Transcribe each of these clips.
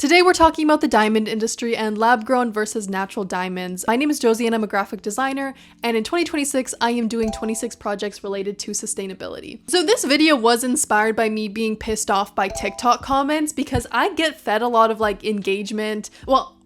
Today we're talking about the diamond industry and lab-grown versus natural diamonds. My name is Josie and I'm a graphic designer, and in 2026 I am doing 26 projects related to sustainability. So this video was inspired by me being pissed off by TikTok comments because I get fed a lot of like engagement,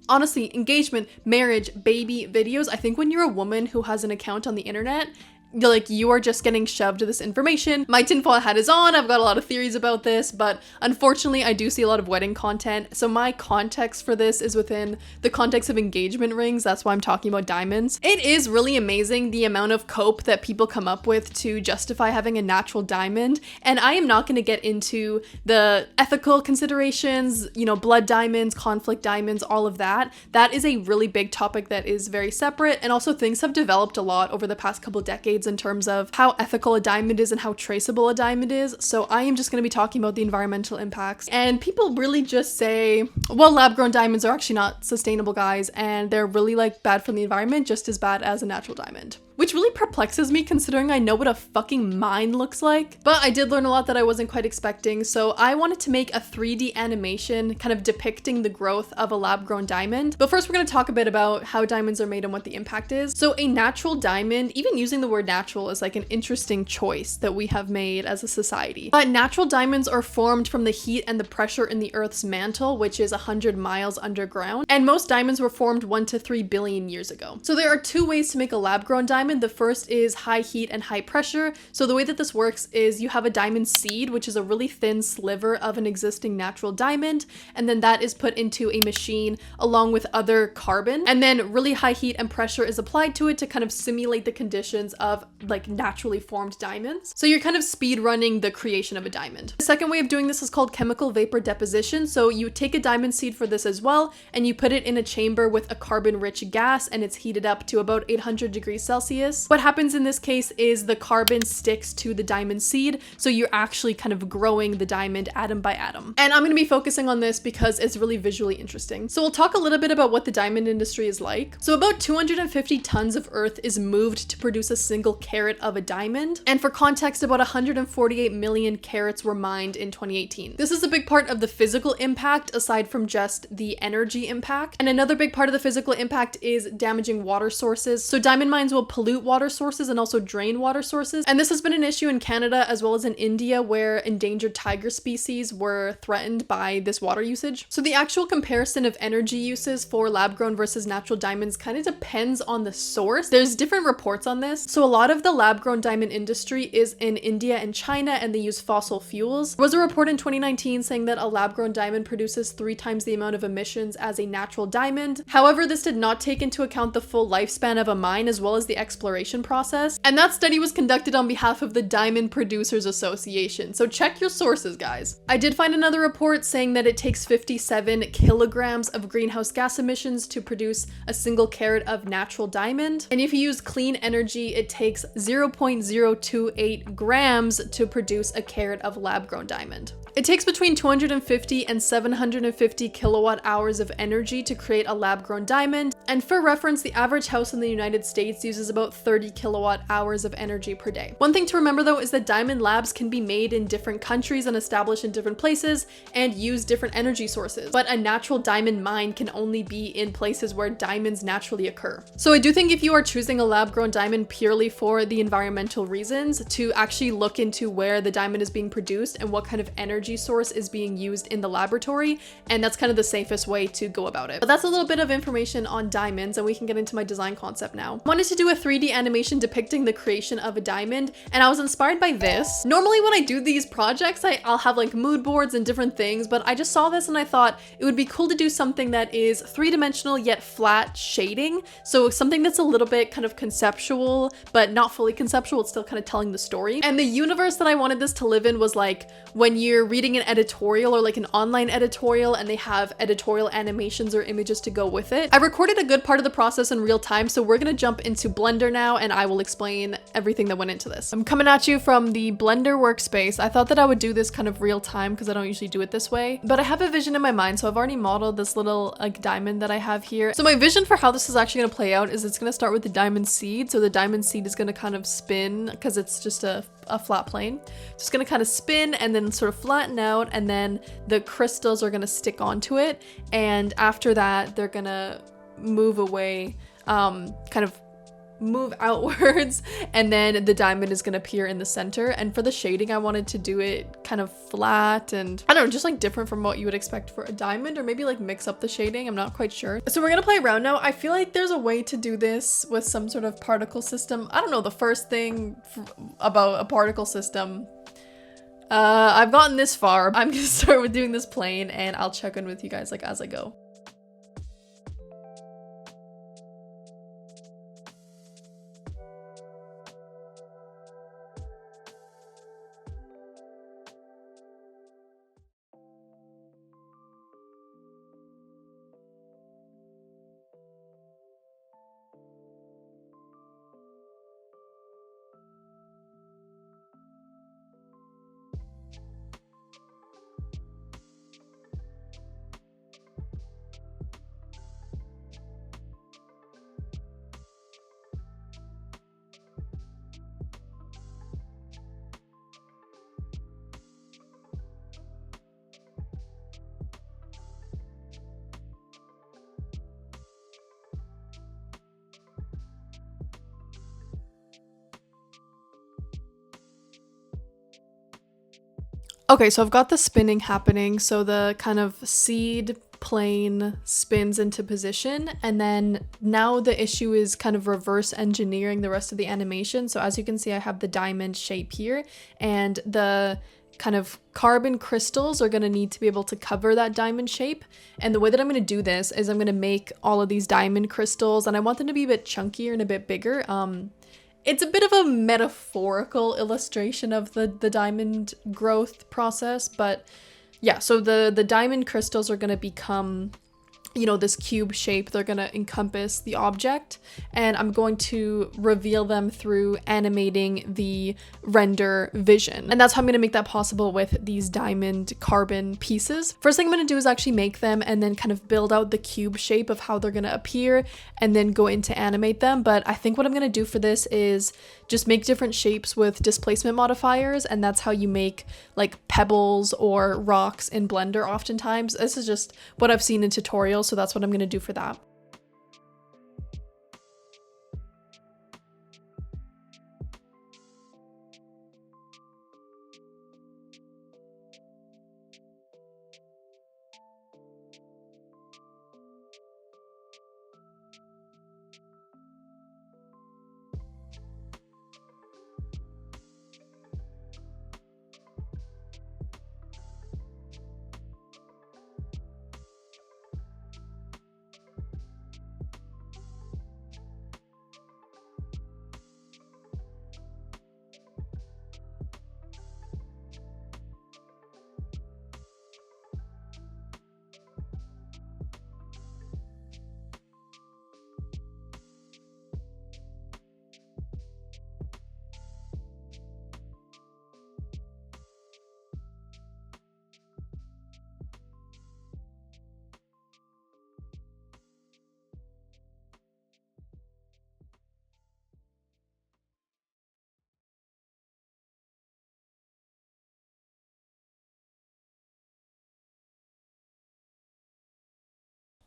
honestly, engagement, marriage, baby videos. I think when you're a woman who has an account on the internet, you are just getting shoved this information. My tinfoil hat is on. I've got a lot of theories about this, but unfortunately I do see a lot of wedding content. So my context for this is within the context of engagement rings. That's why I'm talking about diamonds. It is really amazing the amount of cope that people come up with to justify having a natural diamond. And I am not going to get into the ethical considerations, blood diamonds, conflict diamonds, all of that. That is a really big topic that is very separate. And also things have developed a lot over the past couple decades in terms of how ethical a diamond is and how traceable a diamond is. So I am just going to be talking about the environmental impacts. And people really just say, well, lab-grown diamonds are actually not sustainable, guys, and they're really bad for the environment, just as bad as a natural diamond. Which really perplexes me considering I know what a fucking mine looks like. But I did learn a lot that I wasn't quite expecting, so I wanted to make a 3D animation kind of depicting the growth of a lab-grown diamond. But first we're going to talk a bit about how diamonds are made and what the impact is. So a natural diamond, even using the word natural, is an interesting choice that we have made as a society. But natural diamonds are formed from the heat and the pressure in the Earth's mantle, which is 100 miles underground. And most diamonds were formed 1 to 3 billion years ago. So there are two ways to make a lab-grown diamond. The first is high heat and high pressure. So the way that this works is you have a diamond seed, which is a really thin sliver of an existing natural diamond, and then that is put into a machine along with other carbon, and then really high heat and pressure is applied to it to kind of simulate the conditions of naturally formed diamonds. So you're kind of speed running the creation of a diamond. The second way of doing this is called chemical vapor deposition. So you take a diamond seed for this as well, and you put it in a chamber with a carbon-rich gas, and it's heated up to about 800 degrees Celsius. What happens in this case is the carbon sticks to the diamond seed, so you're actually kind of growing the diamond atom by atom. And I'm going to be focusing on this because it's really visually interesting. So we'll talk a little bit about what the diamond industry is like. So about 250 tons of earth is moved to produce a single carat of a diamond. And for context, about 148 million carats were mined in 2018. This is a big part of the physical impact aside from just the energy impact. And another big part of the physical impact is damaging water sources. So diamond mines will pollute water sources and also drain water sources. And this has been an issue in Canada as well as in India, where endangered tiger species were threatened by this water usage. So the actual comparison of energy uses for lab-grown versus natural diamonds kind of depends on the source. There's different reports on this. So a lot of the lab-grown diamond industry is in India and China, and they use fossil fuels. There was a report in 2019 saying that a lab-grown diamond produces 3 times the amount of emissions as a natural diamond. However, this did not take into account the full lifespan of a mine as well as the exploration process. And that study was conducted on behalf of the Diamond Producers Association. So check your sources, guys. I did find another report saying that it takes 57 kilograms of greenhouse gas emissions to produce a single carat of natural diamond. And if you use clean energy, it takes 0.028 grams to produce a carat of lab-grown diamond. It takes between 250 and 750 kilowatt hours of energy to create a lab-grown diamond. And for reference, the average house in the United States uses about 30 kilowatt hours of energy per day. One thing to remember though is that diamond labs can be made in different countries and established in different places and use different energy sources. But a natural diamond mine can only be in places where diamonds naturally occur. So I do think if you are choosing a lab-grown diamond purely for the environmental reasons, to actually look into where the diamond is being produced and what kind of energy source is being used in the laboratory, and that's kind of the safest way to go about it. But that's a little bit of information on diamonds, and we can get into my design concept now. I wanted to do a 3D animation depicting the creation of a diamond, and I was inspired by this. Normally when I do these projects, I'll have mood boards and different things, but I just saw this and I thought it would be cool to do something that is 3-dimensional yet flat shading. So something that's a little bit kind of conceptual, but not fully conceptual. It's still kind of telling the story. And the universe that I wanted this to live in was when you're reading an editorial or an online editorial and they have editorial animations or images to go with it. I recorded a good part of the process in real time, so we're gonna jump into Blender now and I will explain everything that went into this. I'm coming at you from the Blender workspace. I thought that I would do this kind of real time because I don't usually do it this way, but I have a vision in my mind, so I've already modeled this little diamond that I have here. So my vision for how this is actually gonna play out is it's gonna start with the diamond seed. So the diamond seed is gonna kind of spin because it's just a a flat plane. Just gonna kind of spin and then sort of flatten out, and then the crystals are gonna stick onto it. And after that, they're gonna move away, kind of move outwards, and then the diamond is gonna appear in the center. And for the shading, I wanted to do it kind of flat and I don't know, just like different from what you would expect for a diamond, or maybe like mix up the shading. I'm not quite sure. So we're gonna play around now. I feel like there's a way to do this with some sort of particle system. I don't know the first thing about a particle system. I've gotten this far. I'm gonna start with doing this plane, and I'll check in with you guys like as I go. Okay, so I've got the spinning happening. So the kind of seed plane spins into position, and then now the issue is kind of reverse engineering the rest of the animation. So as you can see, I have the diamond shape here, and the kind of carbon crystals are going to need to be able to cover that diamond shape. And the way that I'm going to do this is I'm going to make all of these diamond crystals, and I want them to be a bit chunkier and a bit bigger. It's a bit of a metaphorical illustration of the diamond growth process, but yeah, so the diamond crystals are going to become, you know, this cube shape. They're going to encompass the object, and I'm going to reveal them through animating the render vision. And that's how I'm going to make that possible with these diamond carbon pieces. First thing I'm going to do is actually make them and then kind of build out the cube shape of how they're going to appear and then go into animate them. But I think what I'm going to do for this is just make different shapes with displacement modifiers, and that's how you make like pebbles or rocks in Blender oftentimes. This is just what I've seen in tutorials, so that's what I'm going to do for that.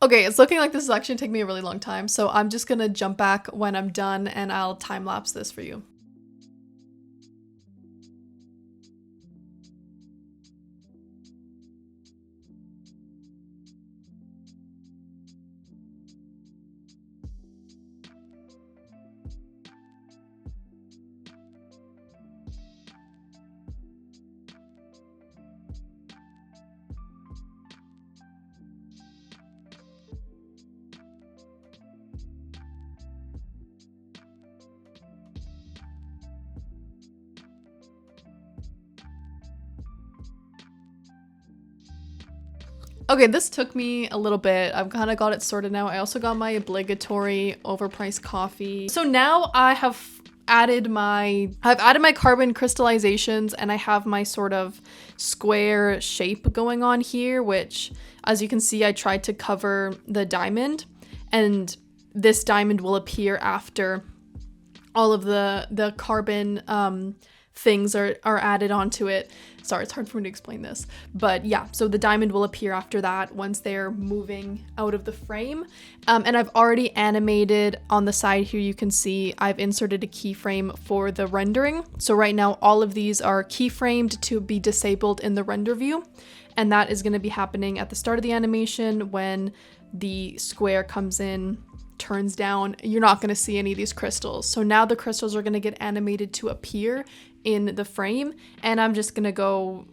Okay, it's looking like this is actually taking me a really long time, so I'm just gonna jump back when I'm done and I'll time lapse this for you. Okay, this took me a little bit. I've kind of got it sorted now. I also got my obligatory overpriced coffee. So now I've added my carbon crystallizations, and I have my sort of square shape going on here, which as you can see, I tried to cover the diamond, and this diamond will appear after all of the carbon things are added onto it. Sorry, it's hard for me to explain this. But yeah, so the diamond will appear after that once they're moving out of the frame. And I've already animated on the side here, you can see I've inserted a keyframe for the rendering. So right now all of these are keyframed to be disabled in the render view. And that is going to be happening at the start of the animation when the square comes in, turns down. You're not going to see any of these crystals. So now the crystals are going to get animated to appear in the frame, and I'm just going to go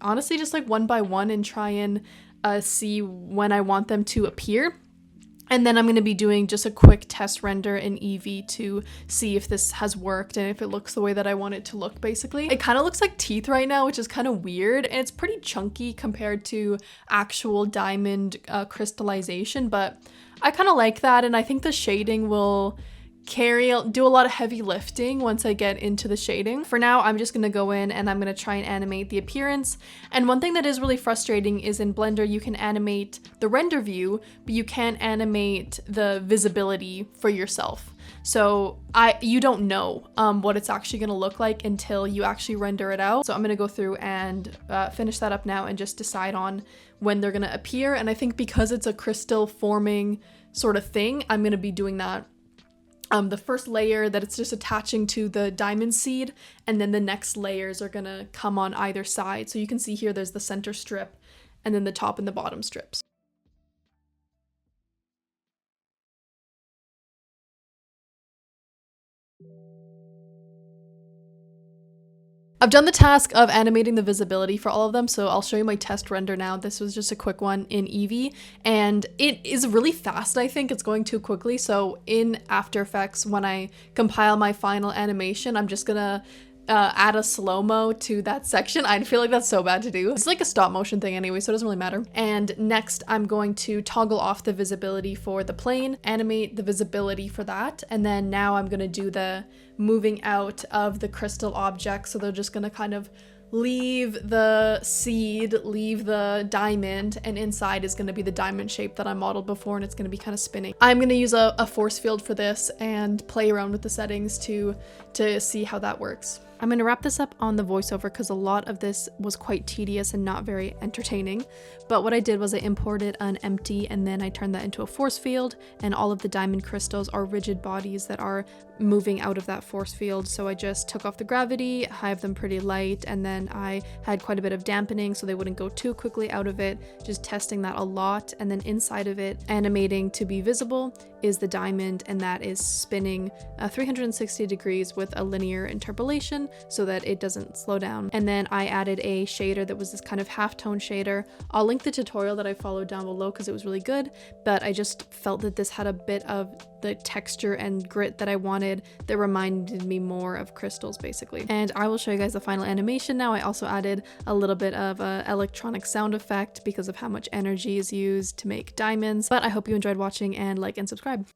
honestly just like one by one and try and see when I want them to appear. And then I'm going to be doing just a quick test render in Eevee to see if this has worked and if it looks the way that I want it to look, basically. It kind of looks like teeth right now, which is kind of weird, and it's pretty chunky compared to actual diamond crystallization, but I kind of like that, and I think the shading will do a lot of heavy lifting once I get into the shading. For now, I'm just gonna go in and I'm gonna try and animate the appearance. And one thing that is really frustrating is in Blender, you can animate the render view, but you can't animate the visibility for yourself. So you don't know what it's actually gonna look like until you actually render it out. So I'm gonna go through and finish that up now and just decide on when they're gonna appear. And I think because it's a crystal forming sort of thing, I'm gonna be doing that. The first layer that it's just attaching to the diamond seed, and then the next layers are gonna come on either side. So you can see here there's the center strip and then the top and the bottom strips. I've done the task of animating the visibility for all of them, so I'll show you my test render now. This was just a quick one in Eevee, and it is really fast. I think it's going too quickly, so in After Effects, when I compile my final animation, I'm just gonna add a slow-mo to that section. I feel like that's so bad to do. It's like a stop motion thing anyway, so it doesn't really matter. And next, I'm going to toggle off the visibility for the plane, animate the visibility for that, and then now I'm gonna do the moving out of the crystal object. So they're just gonna kind of leave the seed, leave the diamond, and inside is going to be the diamond shape that I modeled before, and it's going to be kind of spinning. I'm going to use a force field for this and play around with the settings to see how that works. I'm going to wrap this up on the voiceover because a lot of this was quite tedious and not very entertaining. But what I did was I imported an empty and then I turned that into a force field, and all of the diamond crystals are rigid bodies that are moving out of that force field. So I just took off the gravity, I have them pretty light, and then I had quite a bit of dampening so they wouldn't go too quickly out of it, just testing that a lot. And then inside of it, animating to be visible, is the diamond, and that is spinning 360 degrees with a linear interpolation so that it doesn't slow down. And then I added a shader that was this kind of halftone shader. I'll link the tutorial that I followed down below because it was really good, but I just felt that this had a bit of the texture and grit that I wanted that reminded me more of crystals, basically. And I will show you guys the final animation now. I also added a little bit of an electronic sound effect because of how much energy is used to make diamonds. But I hope you enjoyed watching, and like and subscribe.